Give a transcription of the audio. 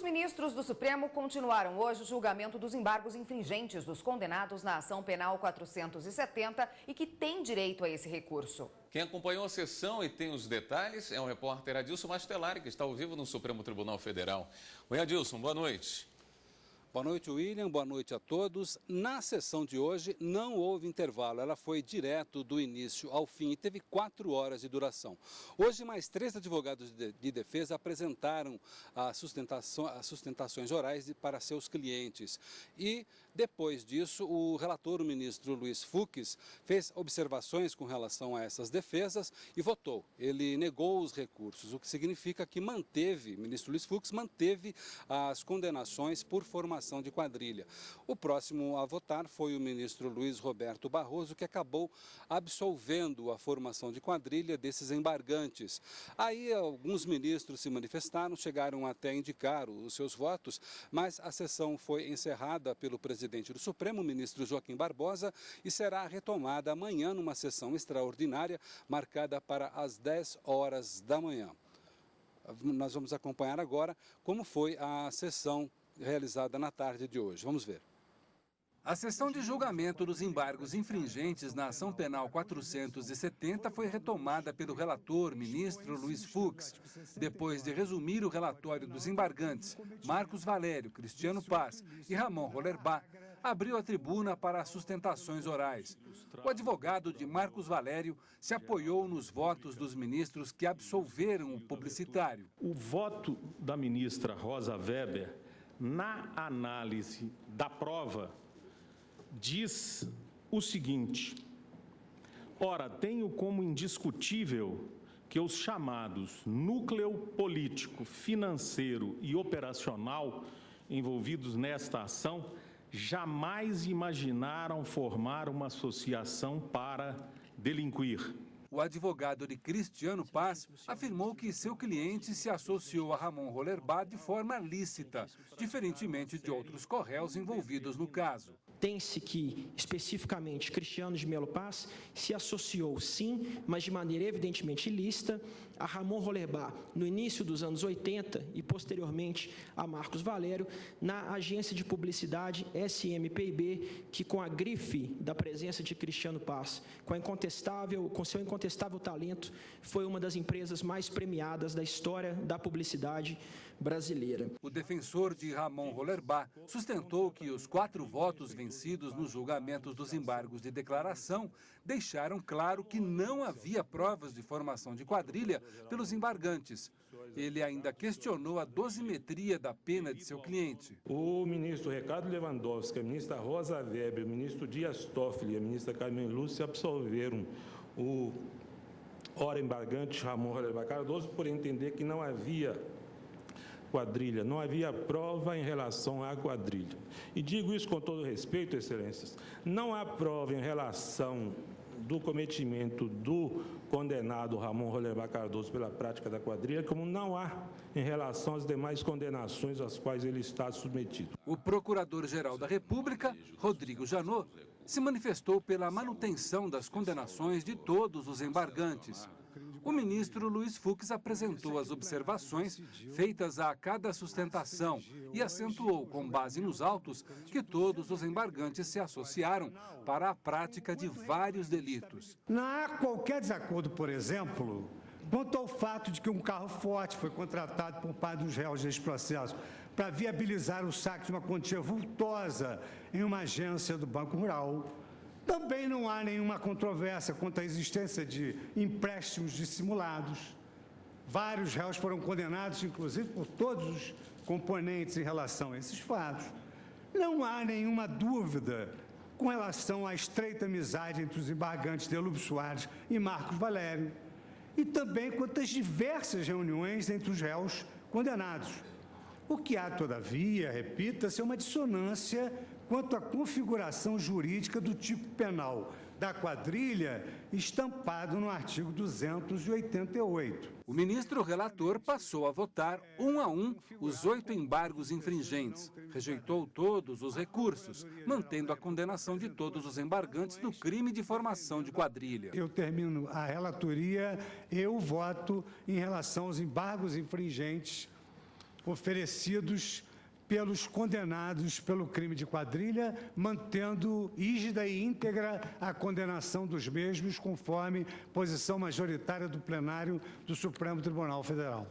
Os ministros do Supremo continuaram hoje o julgamento dos embargos infringentes dos condenados na ação penal 470 e que têm direito a esse recurso. Quem acompanhou a sessão e tem os detalhes é o repórter Adilson Mastelari, que está ao vivo no Supremo Tribunal Federal. Oi, Adilson, boa noite. Boa noite, William. Boa noite a todos. Na sessão de hoje não houve intervalo, ela foi direto do início ao fim e teve 4 horas de duração. Hoje, mais 3 advogados de defesa apresentaram as sustentações orais para seus clientes. E, depois disso, o relator, o ministro Luiz Fux, fez observações com relação a essas defesas e votou. Ele negou os recursos, o que significa que o ministro Luiz Fux manteve as condenações por formação de quadrilha. O próximo a votar foi o ministro Luiz Roberto Barroso, que acabou absolvendo a formação de quadrilha desses embargantes. Aí alguns ministros se manifestaram, chegaram até a indicar os seus votos, mas a sessão foi encerrada pelo presidente do Supremo, o ministro Joaquim Barbosa, e será retomada amanhã numa sessão extraordinária marcada para as 10 horas da manhã. Nós vamos acompanhar agora como foi a sessão realizada na tarde de hoje. Vamos ver. A sessão de julgamento dos embargos infringentes na ação penal 470 foi retomada pelo relator, ministro Luiz Fux. Depois de resumir o relatório dos embargantes, Marcos Valério, Cristiano Paz e Ramon Rollerbach, abriu a tribuna para as sustentações orais. O advogado de Marcos Valério se apoiou nos votos dos ministros que absolveram o publicitário. O voto da ministra Rosa Weber, na análise da prova, diz o seguinte: ora, tenho como indiscutível que os chamados núcleo político, financeiro e operacional envolvidos nesta ação jamais imaginaram formar uma associação para delinquir. O advogado de Cristiano Paz afirmou que seu cliente se associou a Ramon Rollerbach de forma lícita, diferentemente de outros co-réus envolvidos no caso. Tem-se que, especificamente, Cristiano de Melo Paz se associou, sim, mas de maneira evidentemente ilícita, a Ramon Rollerbach no início dos anos 80 e, posteriormente, a Marcos Valério na agência de publicidade SMPIB, que, com a grife da presença de Cristiano Paz, com seu incontestável talento, foi uma das empresas mais premiadas da história da publicidade brasileira. O defensor de Ramon Rollerbach sustentou que os 4 votos vencidos nos julgamentos dos embargos de declaração deixaram claro que não havia provas de formação de quadrilha pelos embargantes. Ele ainda questionou a dosimetria da pena de seu cliente. O ministro Ricardo Lewandowski, a ministra Rosa Weber, o ministro Dias Toffoli e a ministra Carmen Lúcia absolveram o ora embargante Ramon Rollerbach Cardoso por entender que não havia quadrilha, não havia prova em relação à quadrilha. E digo isso com todo respeito, excelências, não há prova em relação do cometimento do condenado Ramon Rollerbach Cardoso pela prática da quadrilha, como não há em relação às demais condenações às quais ele está submetido. O Procurador-Geral da República, Rodrigo Janot, se manifestou pela manutenção das condenações de todos os embargantes. O ministro Luiz Fux apresentou as observações feitas a cada sustentação e acentuou, com base nos autos, que todos os embargantes se associaram para a prática de vários delitos. Não há qualquer desacordo, por exemplo, quanto ao fato de que um carro forte foi contratado por parte dos réus deste processo para viabilizar o saque de uma quantia vultosa em uma agência do Banco Rural. Também não há nenhuma controvérsia quanto à existência de empréstimos dissimulados. Vários réus foram condenados, inclusive, por todos os componentes em relação a esses fatos. Não há nenhuma dúvida com relação à estreita amizade entre os embargantes Delúbio Soares e Marcos Valério, e também quanto às diversas reuniões entre os réus condenados. O que há, todavia, repita-se, é uma dissonância quanto à configuração jurídica do tipo penal da quadrilha estampado no artigo 288. O ministro relator passou a votar um a um os 8 embargos infringentes. Rejeitou todos os recursos, mantendo a condenação de todos os embargantes do crime de formação de quadrilha. Eu termino a relatoria, eu voto em relação aos embargos infringentes oferecidos pelos condenados pelo crime de quadrilha, mantendo rígida e íntegra a condenação dos mesmos, conforme posição majoritária do plenário do Supremo Tribunal Federal.